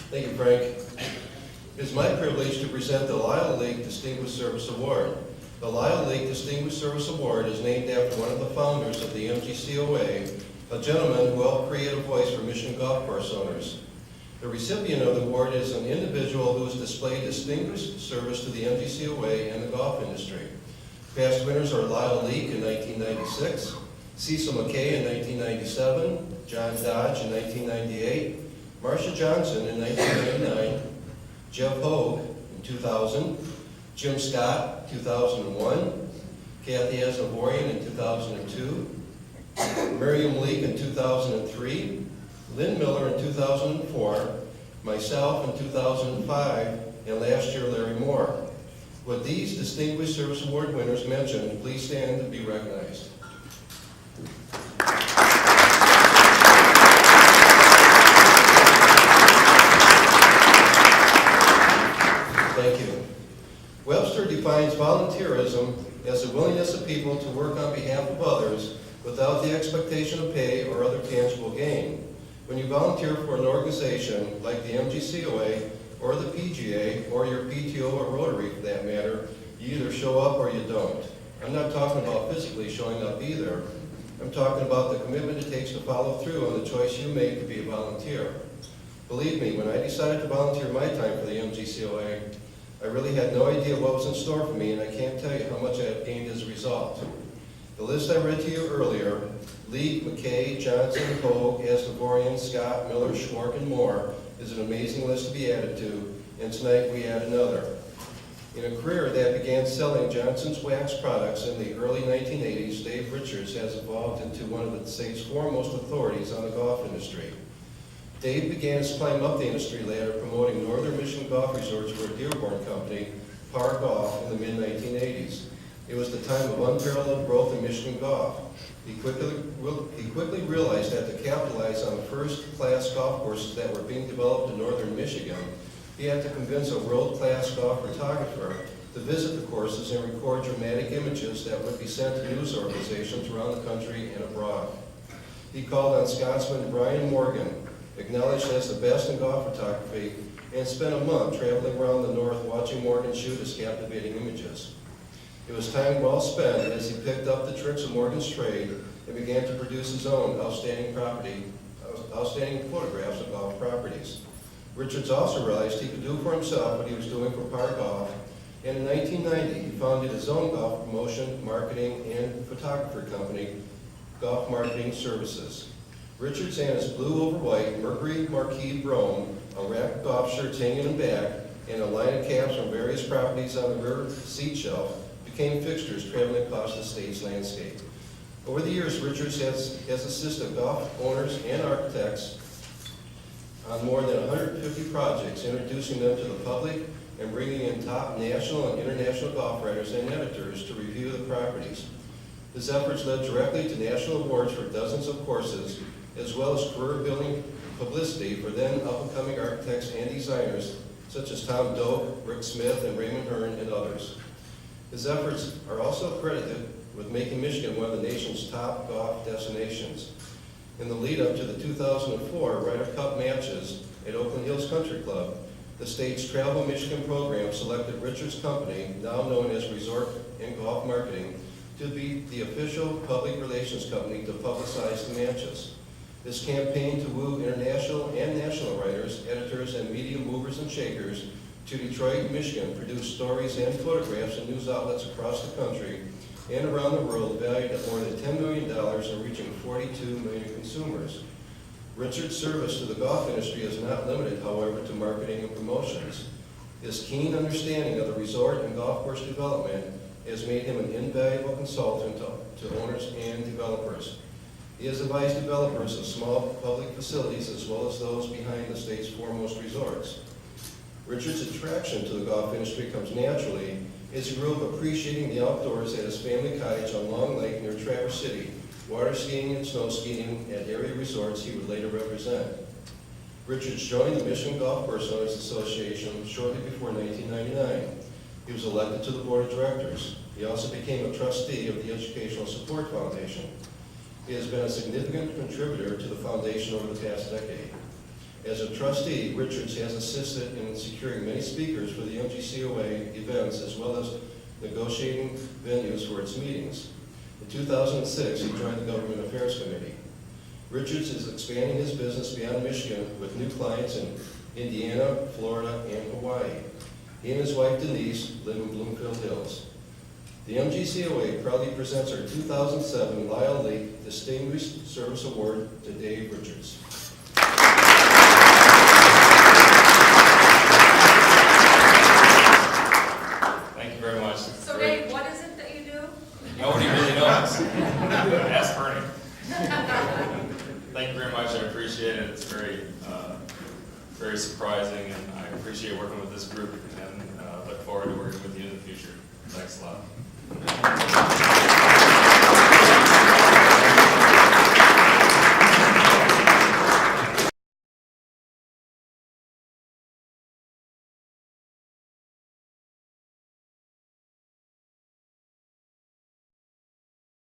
Thank you, Frank. It is my privilege to present the Lyle Leeke Distinguished Service Award. The Lyle Leeke Distinguished Service Award is named after one of the founders of the MGCOA, a gentleman who helped create a voice for Michigan golf course owners. The recipient of the award is an individual who has displayed distinguished service to the MGCOA and the golf industry. Past winners are Lyle Leeke in 1996, Cecil McKay in 1997, John Dodge in 1998, Marcia Johnson in 1999, Jeff Hogue in 2000, Jim Scott 2001, Kathy Asnavorian in 2002, Miriam Leeke in 2003, Lynn Miller in 2004, myself in 2005, and last year Larry Moore. With these Distinguished Service Award winners mentioned, please stand and be recognized. Thank you. Webster defines volunteerism as the willingness of people to work on behalf of others without the expectation of pay or other tangible gain. When you volunteer for an organization like the MGCOA or the PGA or your PTO or Rotary for that matter, you either show up or you don't. I'm not talking about physically showing up either. I'm talking about the commitment it takes to follow through on the choice you made to be a volunteer. Believe me, when I decided to volunteer my time for the MGCOA, I really had no idea what was in store for me, and I can't tell you how much I have gained as a result. The list I read to you earlier, Leeke, McKay, Johnson, Hogue, Asnavorian, Scott, Miller, Scwark, and more, is an amazing list to be added to, and tonight we add another. In a career that began selling Johnson's wax products in the early 1980s, Dave Richards has evolved into one of the state's foremost authorities on the golf industry. Dave began his climb up the industry ladder promoting Northern Michigan golf resorts for a Dearborn company, Par Golf, in the mid-1980s. It was the time of unparalleled growth in Michigan golf. He quickly realized that to capitalize on the first-class golf courses that were being developed in northern Michigan, he had to convince a world-class golf photographer to visit the courses and record dramatic images that would be sent to news organizations around the country and abroad. He called on Scotsman Brian Morgan, acknowledged as the best in golf photography, and spent a month traveling around the north watching Morgan shoot his captivating images. It was time well spent as he picked up the tricks of Morgan's trade and began to produce his own outstanding photographs of golf properties. Richards also realized he could do for himself what he was doing for Par Golf, and in 1990 he founded his own golf promotion, marketing, and photographer company, Golf Marketing Services. Richards and his blue over white Mercury Marquee Brome, a rack of golf shirts hanging in back, and a line of caps from various properties on the rear seat shelf became fixtures traveling across the state's landscape. Over the years, Richards has assisted golf owners and architects on more than 150 projects, introducing them to the public and bringing in top national and international golf writers and editors to review the properties. His efforts led directly to national awards for dozens of courses, as well as career-building publicity for then up-and-coming architects and designers such as Tom Doak, Rick Smith, and Raymond Hearn, and others. His efforts are also credited with making Michigan one of the nation's top golf destinations. In the lead-up to the 2004 Ryder Cup matches at Oakland Hills Country Club, the state's Travel Michigan program selected Richards' company, now known as Resort and Golf Marketing, to be the official public relations company to publicize the matches. This campaign to woo international and national writers, editors, and media movers and shakers to Detroit, Michigan produced stories and photographs in news outlets across the country and around the world valued at more than $10 million and reaching 42 million consumers. Richard's service to the golf industry is not limited, however, to marketing and promotions. His keen understanding of the resort and golf course development has made him an invaluable consultant to owners and developers. He has advised developers of small public facilities as well as those behind the state's foremost resorts. Richard's attraction to the golf industry comes naturally as he grew up appreciating the outdoors at his family cottage on Long Lake near Traverse City, water skiing and snow skiing at area resorts he would later represent. Richards joined the Michigan Golf Course Owners Association shortly before 1999. He was elected to the board of directors. He also became a trustee of the Educational Support Foundation. He has been a significant contributor to the foundation over the past decade. As a trustee, Richards has assisted in securing many speakers for the MGCOA events as well as negotiating venues for its meetings. In 2006, he joined the Government Affairs Committee. Richards is expanding his business beyond Michigan with new clients in Indiana, Florida, and Hawaii. He and his wife Denise live in Bloomfield Hills. The MGCOA proudly presents our 2007 Lyle Leeke Distinguished Service Award to Dave Richards. Thank you very much. So Dave, what is it that you do? Nobody really knows. Ask Bernie. Thank you very much. I appreciate it. It's very surprising, and I appreciate working with this group, and look forward to working with you in the future. Thanks a lot.